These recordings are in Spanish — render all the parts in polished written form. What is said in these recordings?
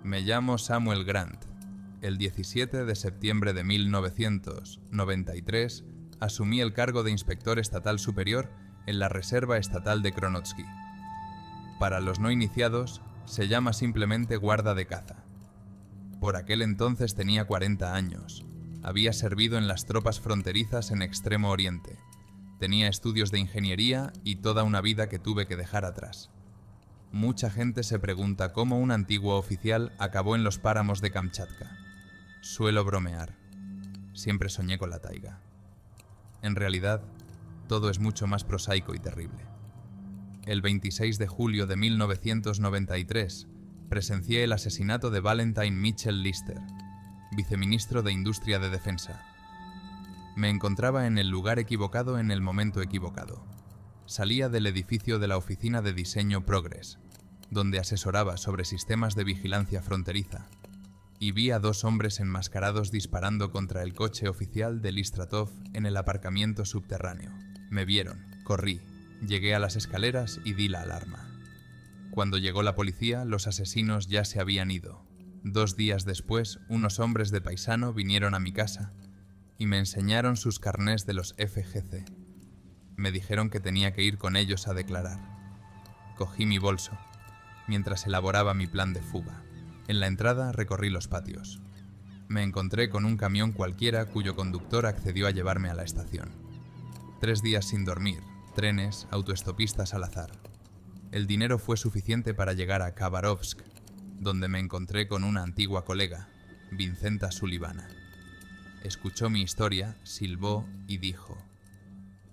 Me llamo Samuel Grant. El 17 de septiembre de 1993 asumí el cargo de Inspector Estatal Superior en la Reserva Estatal de Kronotski. Para los no iniciados, se llama simplemente guarda de caza. Por aquel entonces tenía 40 años. Había servido en las tropas fronterizas en Extremo Oriente. Tenía estudios de ingeniería y toda una vida que tuve que dejar atrás. Mucha gente se pregunta cómo un antiguo oficial acabó en los páramos de Kamchatka. Suelo bromear. Siempre soñé con la taiga. En realidad, todo es mucho más prosaico y terrible. El 26 de julio de 1993, presencié el asesinato de Valentine Mitchell Lister, viceministro de Industria de Defensa. Me encontraba en el lugar equivocado en el momento equivocado. Salía del edificio de la Oficina de Diseño Progress, donde asesoraba sobre sistemas de vigilancia fronteriza, y vi a dos hombres enmascarados disparando contra el coche oficial de Listratov en el aparcamiento subterráneo. Me vieron, corrí, llegué a las escaleras y di la alarma. Cuando llegó la policía, los asesinos ya se habían ido. 2 días después, unos hombres de paisano vinieron a mi casa y me enseñaron sus carnés de los FGC. Me dijeron que tenía que ir con ellos a declarar. Cogí mi bolso, mientras elaboraba mi plan de fuga. En la entrada recorrí los patios. Me encontré con un camión cualquiera cuyo conductor accedió a llevarme a la estación. 3 días sin dormir, trenes, autoestopistas al azar. El dinero fue suficiente para llegar a Khabarovsk, donde me encontré con una antigua colega, Vincenta Sulivana. Escuchó mi historia, silbó y dijo: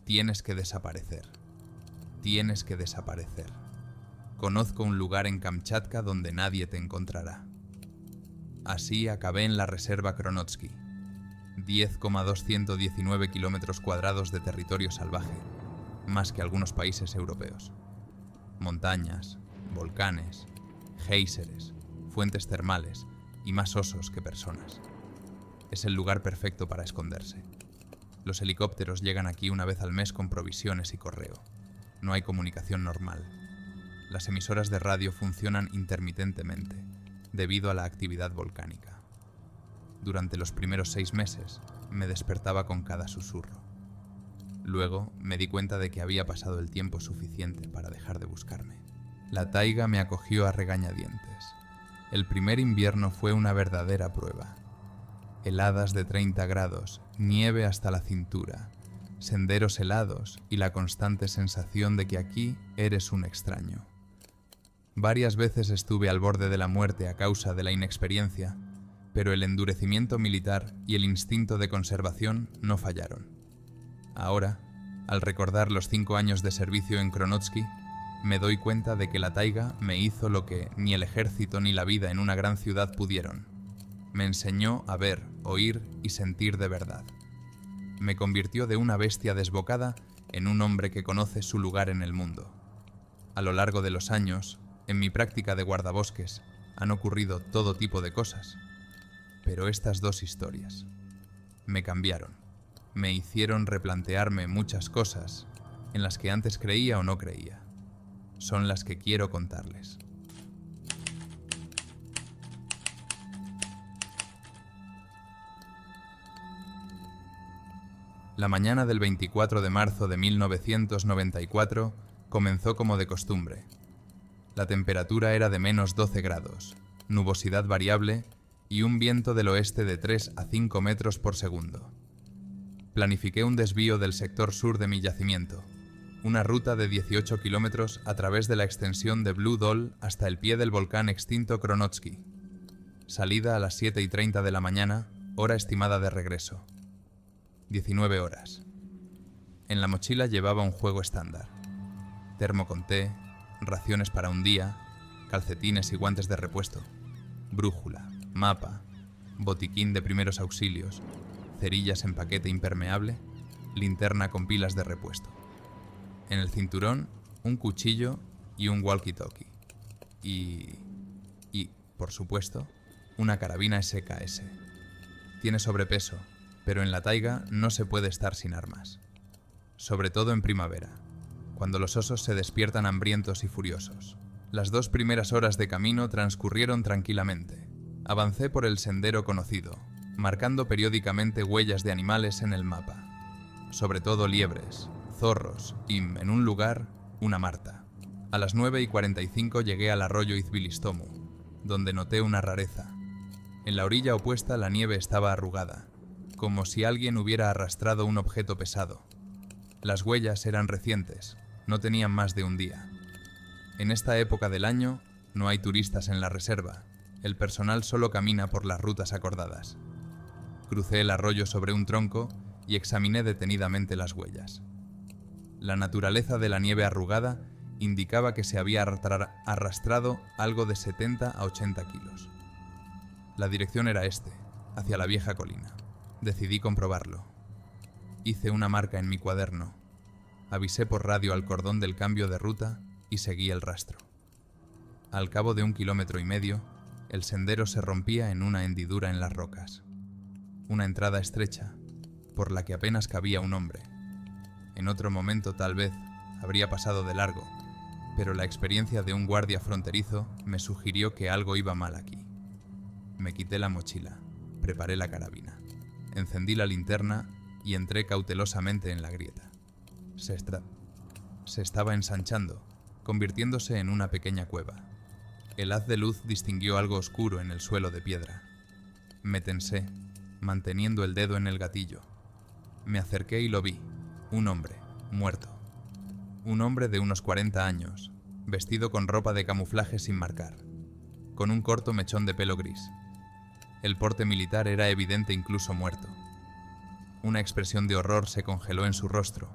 «Tienes que desaparecer. Tienes que desaparecer. Conozco un lugar en Kamchatka donde nadie te encontrará». Así acabé en la Reserva Kronotski, 10,219 kilómetros cuadrados de territorio salvaje, más que algunos países europeos. Montañas, volcanes, géiseres, fuentes termales y más osos que personas. Es el lugar perfecto para esconderse. Los helicópteros llegan aquí una vez al mes con provisiones y correo. No hay comunicación normal. Las emisoras de radio funcionan intermitentemente, debido a la actividad volcánica. Durante los primeros 6 meses, me despertaba con cada susurro. Luego me di cuenta de que había pasado el tiempo suficiente para dejar de buscarme. La taiga me acogió a regañadientes. El primer invierno fue una verdadera prueba. Heladas de 30 grados, nieve hasta la cintura, senderos helados y la constante sensación de que aquí eres un extraño. Varias veces estuve al borde de la muerte a causa de la inexperiencia, pero el endurecimiento militar y el instinto de conservación no fallaron. Ahora, al recordar los 5 años de servicio en Kronotski, me doy cuenta de que la taiga me hizo lo que ni el ejército ni la vida en una gran ciudad pudieron. Me enseñó a ver, oír y sentir de verdad. Me convirtió de una bestia desbocada en un hombre que conoce su lugar en el mundo. A lo largo de los años, en mi práctica de guardabosques, han ocurrido todo tipo de cosas. Pero estas 2 historias me cambiaron. Me hicieron replantearme muchas cosas en las que antes creía o no creía. Son las que quiero contarles. La mañana del 24 de marzo de 1994 comenzó como de costumbre. La temperatura era de menos 12 grados, nubosidad variable y un viento del oeste de 3 a 5 metros por segundo. Planifiqué un desvío del sector sur de mi yacimiento, una ruta de 18 kilómetros a través de la extensión de Blue Dol hasta el pie del volcán extinto Kronotski. Salida a las 7:30 de la mañana, hora estimada de regreso. 19 horas. En la mochila llevaba un juego estándar: termo con té, raciones para un día, calcetines y guantes de repuesto, brújula, mapa, botiquín de primeros auxilios, cerillas en paquete impermeable, linterna con pilas de repuesto. En el cinturón, un cuchillo y un walkie-talkie. Y, por supuesto, una carabina SKS. Tiene sobrepeso, pero en la taiga no se puede estar sin armas. Sobre todo en primavera, cuando los osos se despiertan hambrientos y furiosos. Las 2 primeras horas de camino transcurrieron tranquilamente. Avancé por el sendero conocido, marcando periódicamente huellas de animales en el mapa, sobre todo liebres, zorros y, en un lugar, una marta. A las 9:45 llegué al arroyo Izbilistomu, donde noté una rareza. En la orilla opuesta la nieve estaba arrugada, como si alguien hubiera arrastrado un objeto pesado. Las huellas eran recientes, no tenían más de un día. En esta época del año no hay turistas en la reserva, el personal solo camina por las rutas acordadas. Crucé el arroyo sobre un tronco y examiné detenidamente las huellas. La naturaleza de la nieve arrugada indicaba que se había arrastrado algo de 70 a 80 kilos. La dirección era hacia la vieja colina. Decidí comprobarlo. Hice una marca en mi cuaderno. Avisé por radio al cordón del cambio de ruta y seguí el rastro. Al cabo de 1,5 kilómetros, el sendero se rompía en una hendidura en las rocas. Una entrada estrecha, por la que apenas cabía un hombre. En otro momento tal vez habría pasado de largo, pero la experiencia de un guardia fronterizo me sugirió que algo iba mal aquí. Me quité la mochila, preparé la carabina, encendí la linterna y entré cautelosamente en la grieta. Se estaba ensanchando, convirtiéndose en una pequeña cueva. El haz de luz distinguió algo oscuro en el suelo de piedra. Me tensé, manteniendo el dedo en el gatillo. Me acerqué y lo vi, un hombre, muerto. Un hombre de unos 40 años, vestido con ropa de camuflaje sin marcar, con un corto mechón de pelo gris. El porte militar era evidente incluso muerto. Una expresión de horror se congeló en su rostro,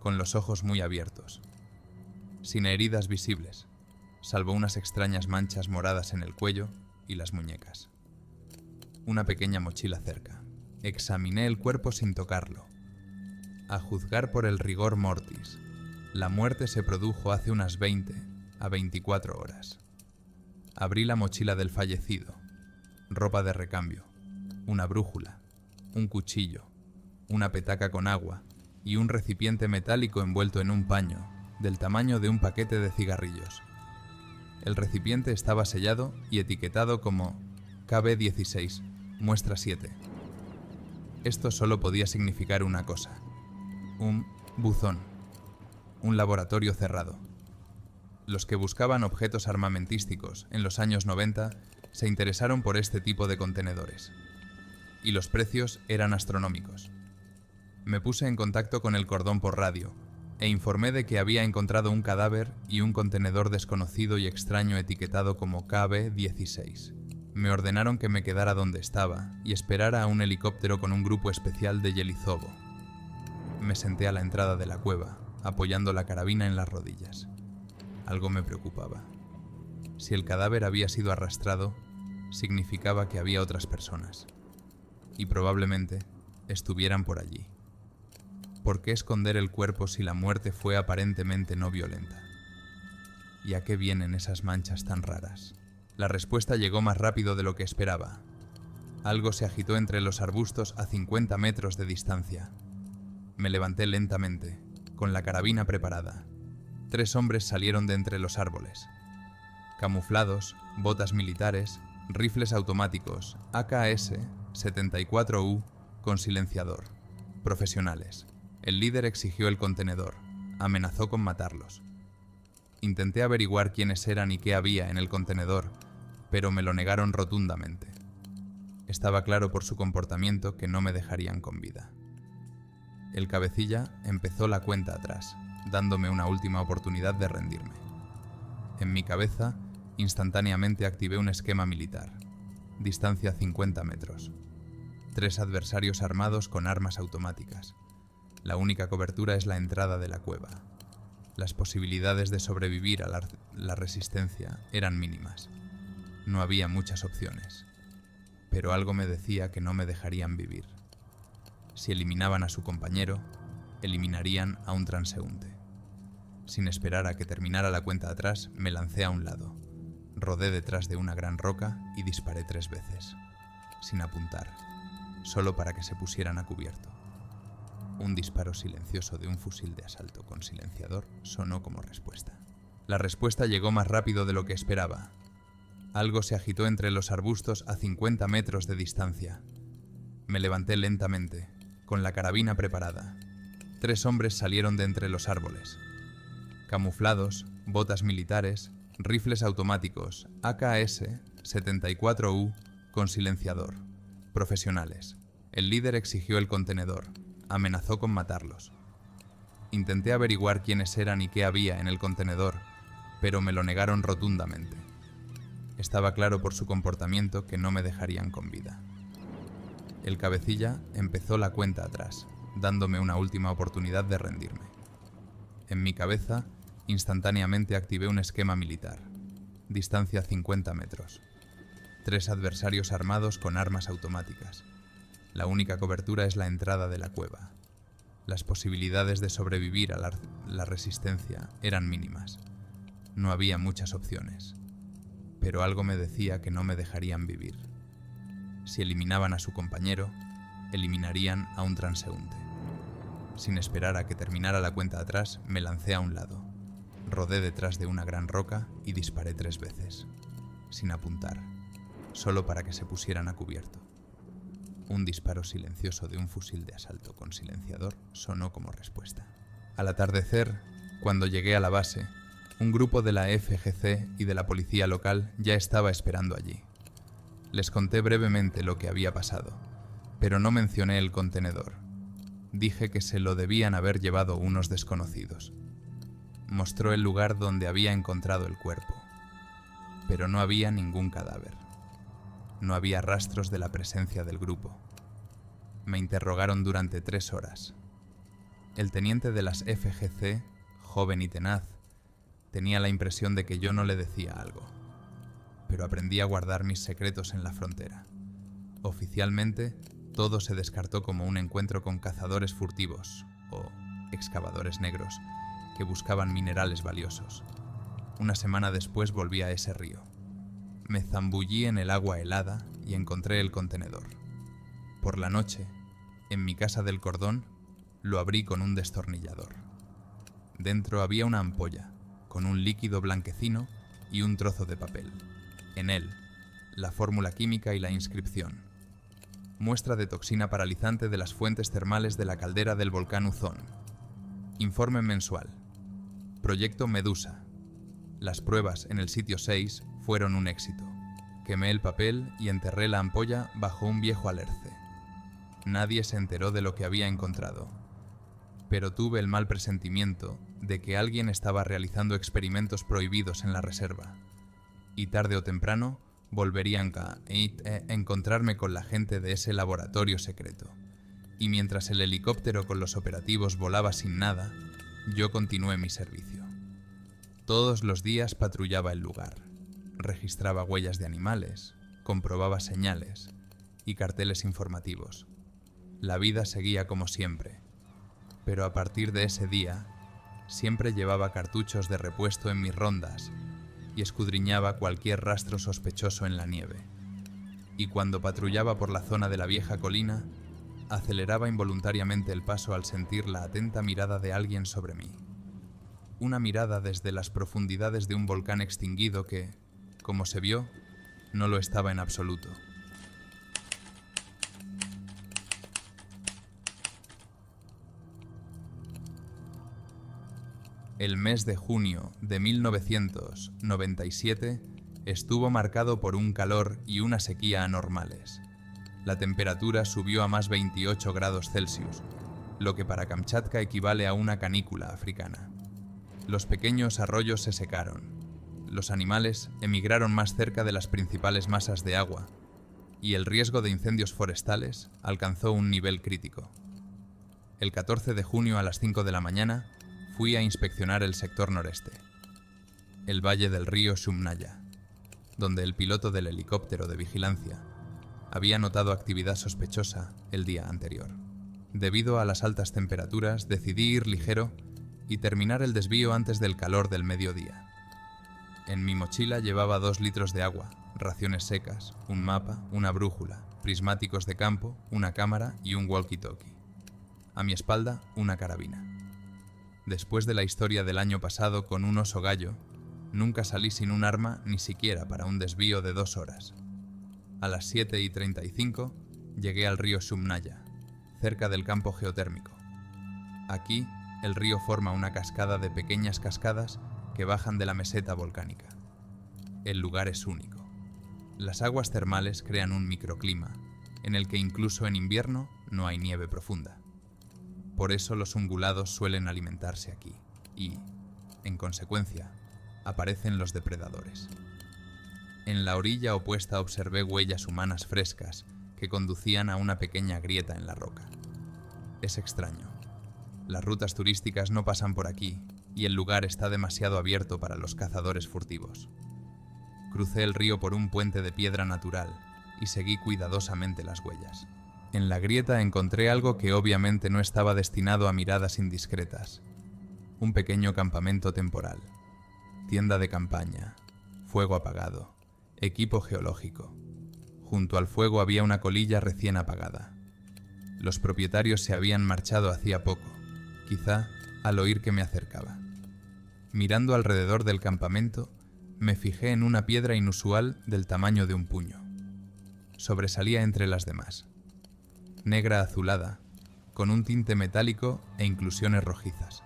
con los ojos muy abiertos. Sin heridas visibles, salvo unas extrañas manchas moradas en el cuello y las muñecas. Una pequeña mochila cerca. Examiné el cuerpo sin tocarlo. A juzgar por el rigor mortis, la muerte se produjo hace unas 20 a 24 horas. Abrí la mochila del fallecido. Ropa de recambio, una brújula, un cuchillo, una petaca con agua y un recipiente metálico envuelto en un paño, del tamaño de un paquete de cigarrillos. El recipiente estaba sellado y etiquetado como KB16, muestra 7. Esto solo podía significar una cosa: un buzón, un laboratorio cerrado. Los que buscaban objetos armamentísticos en los años 90 se interesaron por este tipo de contenedores. Y los precios eran astronómicos. Me puse en contacto con el cordón por radio e informé de que había encontrado un cadáver y un contenedor desconocido y extraño etiquetado como KB16. Me ordenaron que me quedara donde estaba y esperara a un helicóptero con un grupo especial de Yelizovo. Me senté a la entrada de la cueva, apoyando la carabina en las rodillas. Algo me preocupaba. Si el cadáver había sido arrastrado, significaba que había otras personas. Y probablemente estuvieran por allí. ¿Por qué esconder el cuerpo si la muerte fue aparentemente no violenta? ¿Y a qué vienen esas manchas tan raras? La respuesta llegó más rápido de lo que esperaba. Algo se agitó entre los arbustos a 50 metros de distancia. Me levanté lentamente, con la carabina preparada. 3 hombres salieron de entre los árboles. Camuflados, botas militares, rifles automáticos, AKS-74U con silenciador. Profesionales. El líder exigió el contenedor. Amenazó con matarlos. Intenté averiguar quiénes eran y qué había en el contenedor, pero me lo negaron rotundamente. Estaba claro por su comportamiento que no me dejarían con vida. El cabecilla empezó la cuenta atrás, dándome una última oportunidad de rendirme. En mi cabeza, instantáneamente activé un esquema militar. Distancia 50 metros. 3 adversarios armados con armas automáticas. La única cobertura es la entrada de la cueva. Las posibilidades de sobrevivir a la resistencia eran mínimas. No había muchas opciones. Pero algo me decía que no me dejarían vivir. Si eliminaban a su compañero, eliminarían a un transeúnte. Sin esperar a que terminara la cuenta atrás, me lancé a un lado. Rodé detrás de una gran roca y disparé 3 veces, sin apuntar, solo para que se pusieran a cubierto. Un disparo silencioso de un fusil de asalto con silenciador sonó como respuesta. La respuesta llegó más rápido de lo que esperaba. Algo se agitó entre los arbustos a 50 metros de distancia. Me levanté lentamente, con la carabina preparada. 3 hombres salieron de entre los árboles. Camuflados, botas militares, rifles automáticos, AKS-74U con silenciador. Profesionales. El líder exigió el contenedor. Amenazó con matarlos. Intenté averiguar quiénes eran y qué había en el contenedor, pero me lo negaron rotundamente. Estaba claro por su comportamiento que no me dejarían con vida. El cabecilla empezó la cuenta atrás, dándome una última oportunidad de rendirme. En mi cabeza, instantáneamente activé un esquema militar. Distancia 50 metros. 3 adversarios armados con armas automáticas. La única cobertura es la entrada de la cueva. Las posibilidades de sobrevivir a la resistencia eran mínimas. No había muchas opciones. Pero algo me decía que no me dejarían vivir. Si eliminaban a su compañero, eliminarían a un transeúnte. Sin esperar a que terminara la cuenta atrás, me lancé a un lado. Rodé detrás de una gran roca y disparé 3 veces, sin apuntar, solo para que se pusieran a cubierto. Un disparo silencioso de un fusil de asalto con silenciador sonó como respuesta. Al atardecer, cuando llegué a la base, un grupo de la FGC y de la policía local ya estaba esperando allí. Les conté brevemente lo que había pasado, pero no mencioné el contenedor. Dije que se lo debían haber llevado unos desconocidos. Mostró el lugar donde había encontrado el cuerpo, pero no había ningún cadáver. No había rastros de la presencia del grupo. Me interrogaron durante 3 horas. El teniente de las FGC, joven y tenaz, tenía la impresión de que yo no le decía algo, pero aprendí a guardar mis secretos en la frontera. Oficialmente, todo se descartó como un encuentro con cazadores furtivos o excavadores negros que buscaban minerales valiosos. Una semana después volví a ese río. Me zambullí en el agua helada y encontré el contenedor. Por la noche, en mi casa del Cordón, lo abrí con un destornillador. Dentro había una ampolla, con un líquido blanquecino y un trozo de papel. En él, la fórmula química y la inscripción. Muestra de toxina paralizante de las fuentes termales de la caldera del volcán Uzón. Informe mensual. Proyecto Medusa. Las pruebas en el sitio 6 fueron un éxito. Quemé el papel y enterré la ampolla bajo un viejo alerce. Nadie se enteró de lo que había encontrado, pero tuve el mal presentimiento de que alguien estaba realizando experimentos prohibidos en la reserva, y tarde o temprano volverían a encontrarme con la gente de ese laboratorio secreto. Y mientras el helicóptero con los operativos volaba sin nada, yo continué mi servicio. Todos los días patrullaba el lugar, registraba huellas de animales, comprobaba señales y carteles informativos. La vida seguía como siempre, pero a partir de ese día, siempre llevaba cartuchos de repuesto en mis rondas y escudriñaba cualquier rastro sospechoso en la nieve. Y cuando patrullaba por la zona de la vieja colina, aceleraba involuntariamente el paso al sentir la atenta mirada de alguien sobre mí. Una mirada desde las profundidades de un volcán extinguido que, como se vio, no lo estaba en absoluto. El mes de junio de 1997 estuvo marcado por un calor y una sequía anormales. La temperatura subió a más 28 grados Celsius, lo que para Kamchatka equivale a una canícula africana. Los pequeños arroyos se secaron. Los animales emigraron más cerca de las principales masas de agua, y el riesgo de incendios forestales alcanzó un nivel crítico. El 14 de junio a las 5 de la mañana fui a inspeccionar el sector noreste, el valle del río Shumnaya, donde el piloto del helicóptero de vigilancia había notado actividad sospechosa el día anterior. Debido a las altas temperaturas, decidí ir ligero y terminar el desvío antes del calor del mediodía. En mi mochila llevaba 2 litros de agua, raciones secas, un mapa, una brújula, prismáticos de campo, una cámara y un walkie-talkie. A mi espalda, una carabina. Después de la historia del año pasado con un oso gallo, Nunca salí sin un arma, ni siquiera para un desvío de 2 horas. A las 7:35 llegué al río Shumnaya, cerca del campo geotérmico. Aquí, el río forma una cascada de pequeñas cascadas que bajan de la meseta volcánica. El lugar es único. Las aguas termales crean un microclima, en el que incluso en invierno no hay nieve profunda. Por eso los ungulados suelen alimentarse aquí y, en consecuencia, aparecen los depredadores. En la orilla opuesta observé huellas humanas frescas que conducían a una pequeña grieta en la roca. Es extraño. Las rutas turísticas no pasan por aquí y el lugar está demasiado abierto para los cazadores furtivos. Crucé el río por un puente de piedra natural y seguí cuidadosamente las huellas. En la grieta encontré algo que obviamente no estaba destinado a miradas indiscretas. Un pequeño campamento temporal. Tienda de campaña, fuego apagado, equipo geológico. Junto al fuego había una colilla recién apagada. Los propietarios se habían marchado hacía poco, quizá al oír que me acercaba. Mirando alrededor del campamento, me fijé en una piedra inusual del tamaño de un puño. Sobresalía entre las demás. Negra azulada, con un tinte metálico e inclusiones rojizas.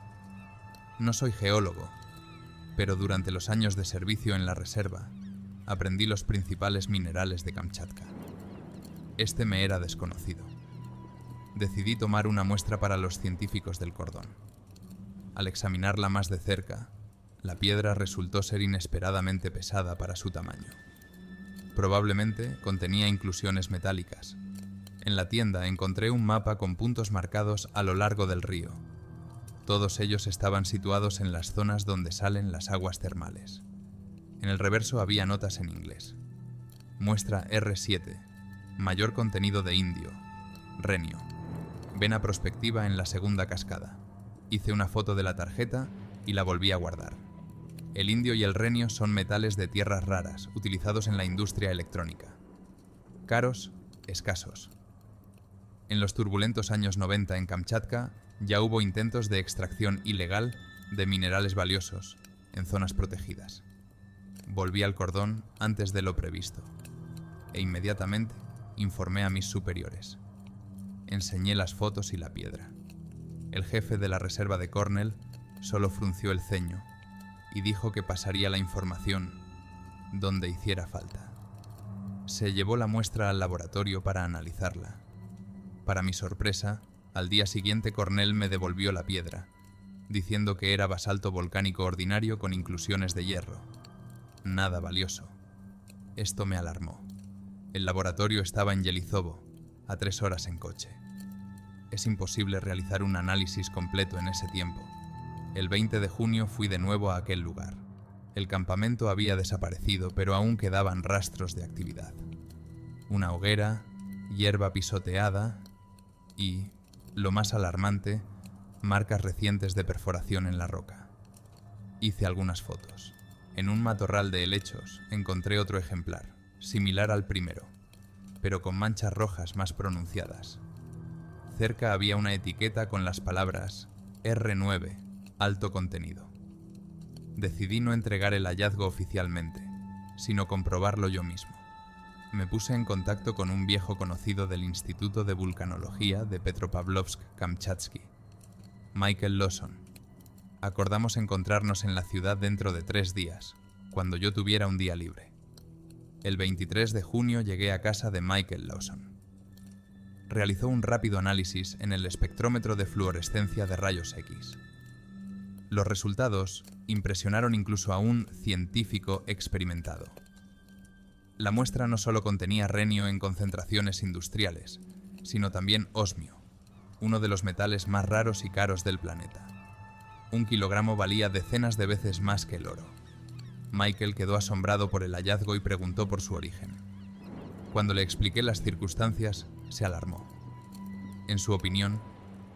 No soy geólogo, pero durante los años de servicio en la reserva, aprendí los principales minerales de Kamchatka. Este me era desconocido. Decidí tomar una muestra para los científicos del cordón. Al examinarla más de cerca, la piedra resultó ser inesperadamente pesada para su tamaño. Probablemente contenía inclusiones metálicas. En la tienda encontré un mapa con puntos marcados a lo largo del río. Todos ellos estaban situados en las zonas donde salen las aguas termales. En el reverso había notas en inglés. Muestra R7. Mayor contenido de indio. Renio. Vena prospectiva en la segunda cascada. Hice una foto de la tarjeta y la volví a guardar. El indio y el renio son metales de tierras raras utilizados en la industria electrónica. Caros, escasos. En los turbulentos años 90 en Kamchatka ya hubo intentos de extracción ilegal de minerales valiosos en zonas protegidas. Volví al cordón antes de lo previsto e inmediatamente informé a mis superiores. Enseñé las fotos y la piedra. El jefe de la reserva de Cornell solo frunció el ceño y dijo que pasaría la información donde hiciera falta. Se llevó la muestra al laboratorio para analizarla. Para mi sorpresa, al día siguiente Cornell me devolvió la piedra, diciendo que era basalto volcánico ordinario con inclusiones de hierro. Nada valioso. Esto me alarmó. El laboratorio estaba en Yelizovo, a 3 horas en coche. Es imposible realizar un análisis completo en ese tiempo. El 20 de junio fui de nuevo a aquel lugar. El campamento había desaparecido, pero aún quedaban rastros de actividad. Una hoguera, hierba pisoteada y, lo más alarmante, marcas recientes de perforación en la roca. Hice algunas fotos. En un matorral de helechos encontré otro ejemplar, similar al primero, pero con manchas rojas más pronunciadas. Cerca había una etiqueta con las palabras R9, alto contenido. Decidí no entregar el hallazgo oficialmente, sino comprobarlo yo mismo. Me puse en contacto con un viejo conocido del Instituto de Vulcanología de Petropavlovsk-Kamchatsky, Michael Lawson. Acordamos encontrarnos en la ciudad dentro de 3 días, cuando yo tuviera un día libre. El 23 de junio llegué a casa de Michael Lawson. Realizó un rápido análisis en el espectrómetro de fluorescencia de rayos X. Los resultados impresionaron incluso a un científico experimentado. La muestra no solo contenía renio en concentraciones industriales, sino también osmio, uno de los metales más raros y caros del planeta. 1 kilogramo valía decenas de veces más que el oro. Michael quedó asombrado por el hallazgo y preguntó por su origen. Cuando le expliqué las circunstancias, se alarmó. En su opinión,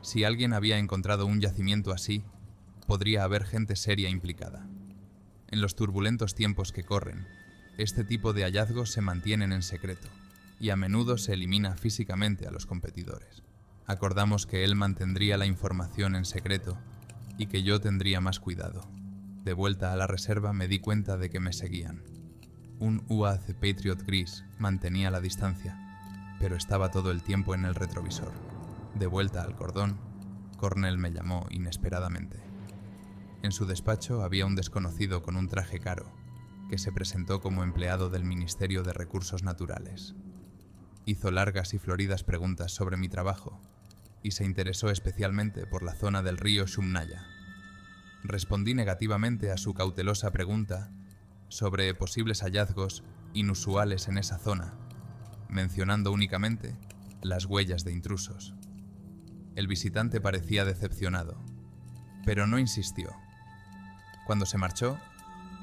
si alguien había encontrado un yacimiento así, podría haber gente seria implicada. En los turbulentos tiempos que corren, este tipo de hallazgos se mantienen en secreto y a menudo se elimina físicamente a los competidores. Acordamos que él mantendría la información en secreto y que yo tendría más cuidado. De vuelta a la reserva me di cuenta de que me seguían. Un UAZ Patriot gris mantenía la distancia, pero estaba todo el tiempo en el retrovisor. De vuelta al cordón, Cornell me llamó inesperadamente. En su despacho había un desconocido con un traje caro, que se presentó como empleado del Ministerio de Recursos Naturales. Hizo largas y floridas preguntas sobre mi trabajo y se interesó especialmente por la zona del río Shumnaya. Respondí negativamente a su cautelosa pregunta sobre posibles hallazgos inusuales en esa zona, mencionando únicamente las huellas de intrusos. El visitante parecía decepcionado, pero no insistió. Cuando se marchó,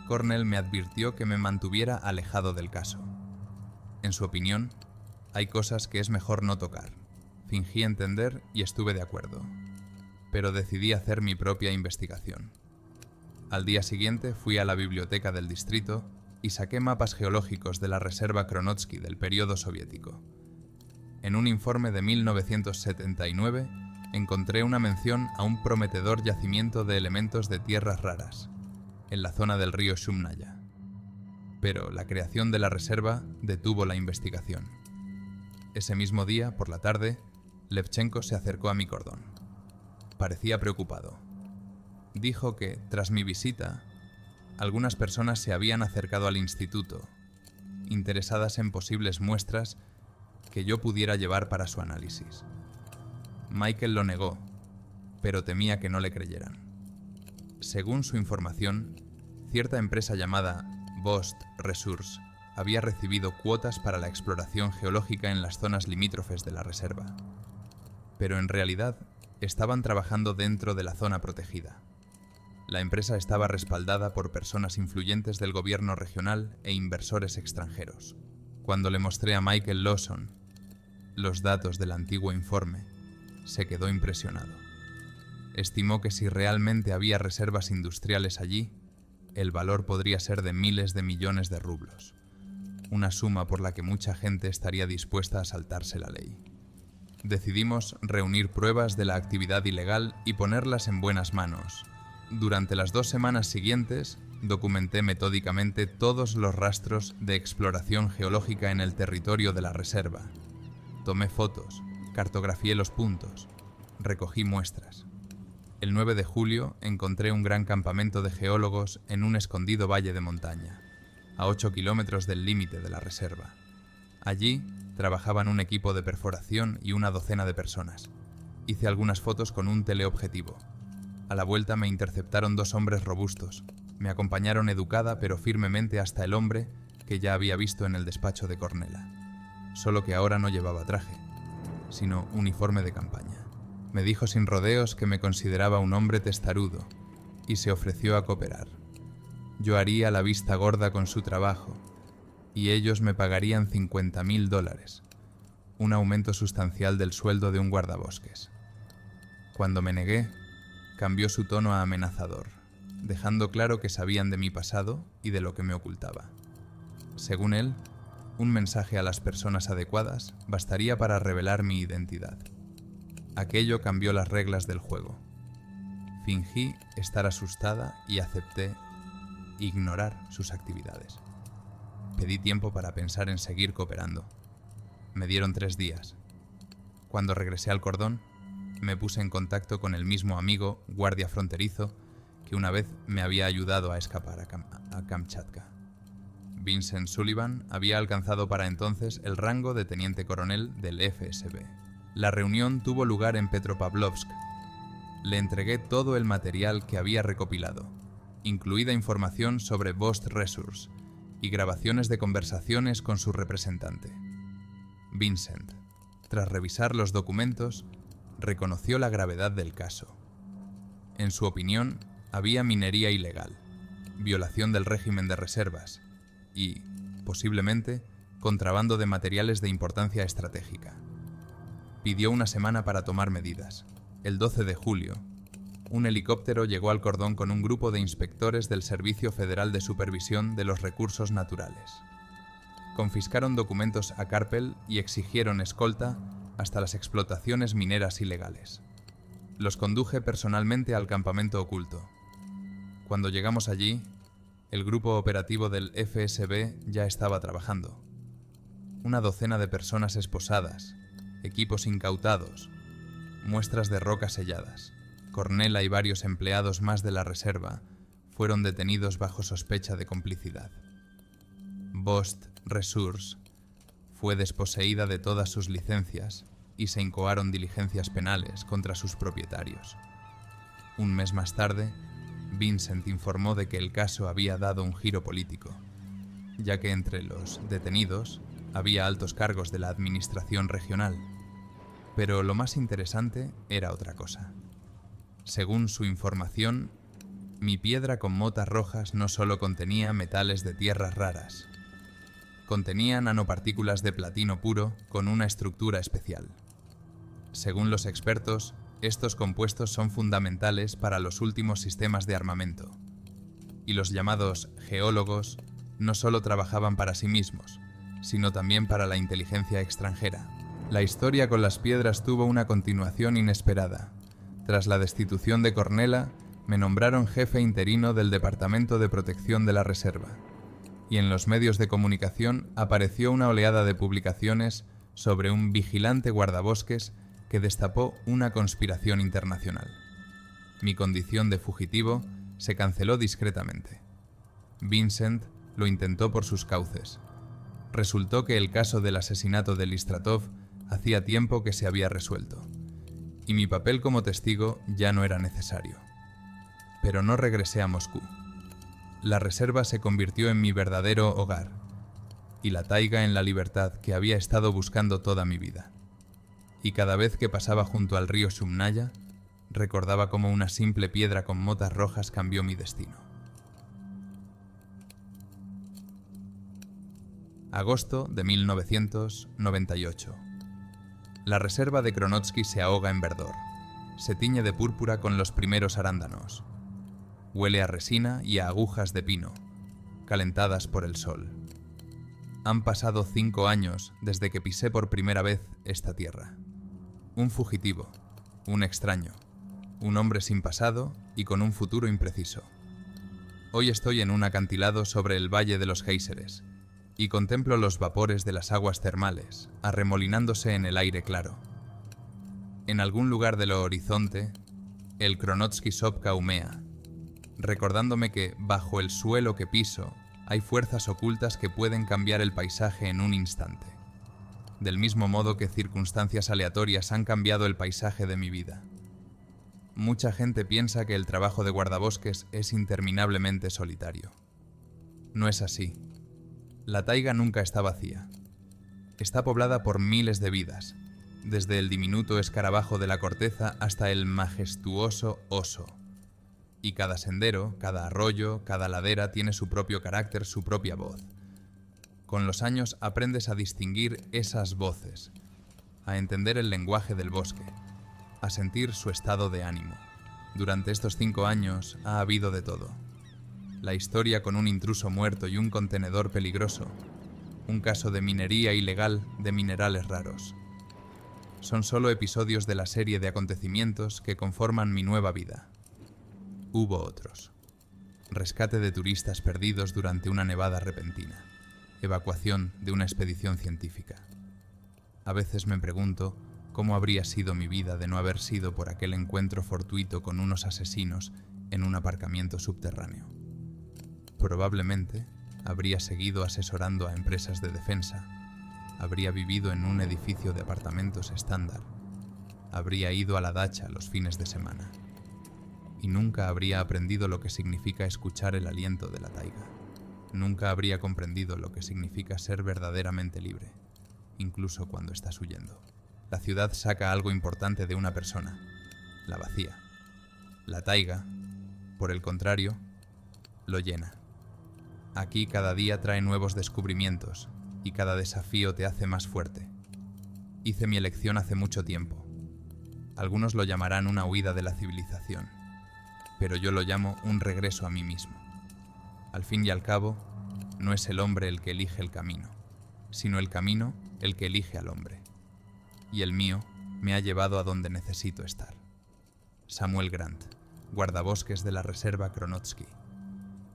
Cornell me advirtió que me mantuviera alejado del caso. En su opinión, hay cosas que es mejor no tocar. Fingí entender y estuve de acuerdo, pero decidí hacer mi propia investigación. Al día siguiente fui a la biblioteca del distrito y saqué mapas geológicos de la reserva Kronotsky del período soviético. En un informe de 1979 encontré una mención a un prometedor yacimiento de elementos de tierras raras, en la zona del río Shumnaya. Pero la creación de la reserva detuvo la investigación. Ese mismo día, por la tarde, Levchenko se acercó a mi cordón. Parecía preocupado. Dijo que, tras mi visita, algunas personas se habían acercado al instituto, interesadas en posibles muestras que yo pudiera llevar para su análisis. Michael lo negó, pero temía que no le creyeran. Según su información, cierta empresa llamada Vost Resource había recibido cuotas para la exploración geológica en las zonas limítrofes de la reserva, pero en realidad estaban trabajando dentro de la zona protegida. La empresa estaba respaldada por personas influyentes del gobierno regional e inversores extranjeros. Cuando le mostré a Michael Lawson los datos del antiguo informe, se quedó impresionado. Estimó que si realmente había reservas industriales allí, el valor podría ser de miles de millones de rublos, una suma por la que mucha gente estaría dispuesta a saltarse la ley. Decidimos reunir pruebas de la actividad ilegal y ponerlas en buenas manos. Durante las 2 semanas siguientes, documenté metódicamente todos los rastros de exploración geológica en el territorio de la reserva. Tomé fotos, cartografié los puntos, recogí muestras. El 9 de julio encontré un gran campamento de geólogos en un escondido valle de montaña, a 8 kilómetros del límite de la reserva. Allí trabajaban un equipo de perforación y una docena de personas. Hice algunas fotos con un teleobjetivo. A la vuelta me interceptaron 2 hombres robustos. Me acompañaron educada pero firmemente hasta el hombre que ya había visto en el despacho de Cornella. Solo que ahora no llevaba traje, sino uniforme de campaña. Me dijo sin rodeos que me consideraba un hombre testarudo y se ofreció a cooperar. Yo haría la vista gorda con su trabajo y ellos me pagarían $50,000, un aumento sustancial del sueldo de un guardabosques. Cuando me negué, cambió su tono a amenazador, dejando claro que sabían de mi pasado y de lo que me ocultaba. Según él, un mensaje a las personas adecuadas bastaría para revelar mi identidad. Aquello cambió las reglas del juego. Fingí estar asustada y acepté ignorar sus actividades. Pedí tiempo para pensar en seguir cooperando. Me dieron 3 días. Cuando regresé al cordón, me puse en contacto con el mismo amigo, guardia fronterizo, que una vez me había ayudado a escapar a Kamchatka. Vincent Sullivan había alcanzado para entonces el rango de teniente coronel del FSB. La reunión tuvo lugar en Petropavlovsk. Le entregué todo el material que había recopilado, incluida información sobre Vost Resource y grabaciones de conversaciones con su representante. Vincent, tras revisar los documentos, reconoció la gravedad del caso. En su opinión, había minería ilegal, violación del régimen de reservas y, posiblemente, contrabando de materiales de importancia estratégica. Pidió una semana para tomar medidas. El 12 de julio, un helicóptero llegó al cordón con un grupo de inspectores del Servicio Federal de Supervisión de los Recursos Naturales. Confiscaron documentos a Karpel y exigieron escolta hasta las explotaciones mineras ilegales. Los conduje personalmente al campamento oculto. Cuando llegamos allí, el grupo operativo del FSB ya estaba trabajando. Una docena de personas esposadas, equipos incautados, muestras de roca selladas. Cornela y varios empleados más de la reserva fueron detenidos bajo sospecha de complicidad. Bost Resource fue desposeída de todas sus licencias y se incoaron diligencias penales contra sus propietarios. Un mes más tarde, Vincent informó de que el caso había dado un giro político, ya que entre los detenidos había altos cargos de la administración regional. Pero lo más interesante era otra cosa. Según su información, mi piedra con motas rojas no solo contenía metales de tierras raras, contenía nanopartículas de platino puro con una estructura especial. Según los expertos, estos compuestos son fundamentales para los últimos sistemas de armamento. Y los llamados geólogos no solo trabajaban para sí mismos, sino también para la inteligencia extranjera. La historia con las piedras tuvo una continuación inesperada. Tras la destitución de Cornela, me nombraron jefe interino del Departamento de Protección de la Reserva, y en los medios de comunicación apareció una oleada de publicaciones sobre un vigilante guardabosques que destapó una conspiración internacional. Mi condición de fugitivo se canceló discretamente. Vincent lo intentó por sus cauces. Resultó que el caso del asesinato de Listratov hacía tiempo que se había resuelto, y mi papel como testigo ya no era necesario. Pero no regresé a Moscú. La reserva se convirtió en mi verdadero hogar, y la taiga en la libertad que había estado buscando toda mi vida. Y cada vez que pasaba junto al río Shumnaya, recordaba cómo una simple piedra con motas rojas cambió mi destino. Agosto de 1998. La reserva de Kronotsky se ahoga en verdor. Se tiñe de púrpura con los primeros arándanos. Huele a resina y a agujas de pino, calentadas por el sol. Han pasado 5 años desde que pisé por primera vez esta tierra. Un fugitivo, un extraño, un hombre sin pasado y con un futuro impreciso. Hoy estoy en un acantilado sobre el Valle de los Géiseres y contemplo los vapores de las aguas termales arremolinándose en el aire claro. En algún lugar del horizonte, el Kronotsky Sopka humea, recordándome que bajo el suelo que piso hay fuerzas ocultas que pueden cambiar el paisaje en un instante, del mismo modo que circunstancias aleatorias han cambiado el paisaje de mi vida. Mucha gente piensa que el trabajo de guardabosques es interminablemente solitario. No es así. La taiga nunca está vacía. Está poblada por miles de vidas, desde el diminuto escarabajo de la corteza hasta el majestuoso oso. Y cada sendero, cada arroyo, cada ladera tiene su propio carácter, su propia voz. Con los años aprendes a distinguir esas voces, a entender el lenguaje del bosque, a sentir su estado de ánimo. Durante estos 5 años ha habido de todo. La historia con un intruso muerto y un contenedor peligroso, un caso de minería ilegal de minerales raros. Son solo episodios de la serie de acontecimientos que conforman mi nueva vida. Hubo otros. Rescate de turistas perdidos durante una nevada repentina. Evacuación de una expedición científica. A veces me pregunto cómo habría sido mi vida de no haber sido por aquel encuentro fortuito con unos asesinos en un aparcamiento subterráneo. Probablemente habría seguido asesorando a empresas de defensa, habría vivido en un edificio de apartamentos estándar, habría ido a la dacha los fines de semana. Y nunca habría aprendido lo que significa escuchar el aliento de la taiga. Nunca habría comprendido lo que significa ser verdaderamente libre, incluso cuando estás huyendo. La ciudad saca algo importante de una persona, la vacía. La taiga, por el contrario, lo llena. Aquí cada día trae nuevos descubrimientos y cada desafío te hace más fuerte. Hice mi elección hace mucho tiempo. Algunos lo llamarán una huida de la civilización, pero yo lo llamo un regreso a mí mismo. Al fin y al cabo, no es el hombre el que elige el camino, sino el camino el que elige al hombre. Y el mío me ha llevado a donde necesito estar. Samuel Grant, guardabosques de la Reserva Kronotsky.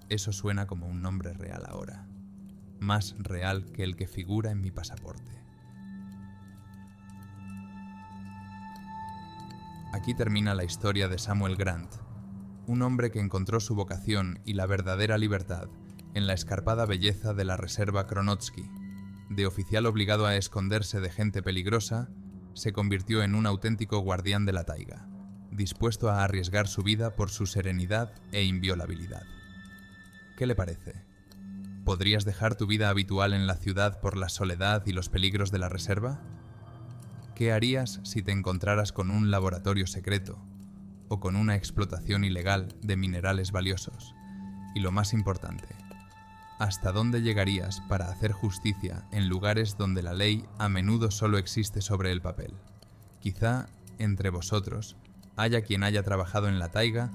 Eso suena como un nombre real ahora, más real que el que figura en mi pasaporte. Aquí termina la historia de Samuel Grant, un hombre que encontró su vocación y la verdadera libertad en la escarpada belleza de la Reserva Kronotsky. De oficial obligado a esconderse de gente peligrosa, se convirtió en un auténtico guardián de la taiga, dispuesto a arriesgar su vida por su serenidad e inviolabilidad. ¿Qué le parece? ¿Podrías dejar tu vida habitual en la ciudad por la soledad y los peligros de la reserva? ¿Qué harías si te encontraras con un laboratorio secreto o con una explotación ilegal de minerales valiosos? Y lo más importante, ¿hasta dónde llegarías para hacer justicia en lugares donde la ley a menudo solo existe sobre el papel? Quizá entre vosotros haya quien haya trabajado en la taiga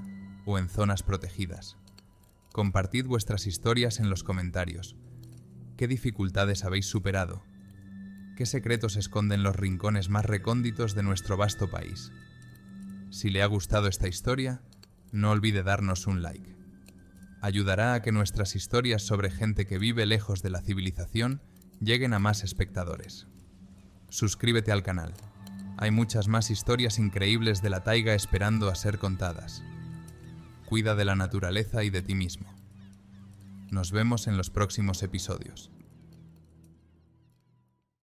o en zonas protegidas. Compartid vuestras historias en los comentarios. ¿Qué dificultades habéis superado? ¿Qué secretos esconden los rincones más recónditos de nuestro vasto país? Si le ha gustado esta historia, no olvide darnos un like. Ayudará a que nuestras historias sobre gente que vive lejos de la civilización lleguen a más espectadores. Suscríbete al canal. Hay muchas más historias increíbles de la taiga esperando a ser contadas. Cuida de la naturaleza y de ti mismo. Nos vemos en los próximos episodios.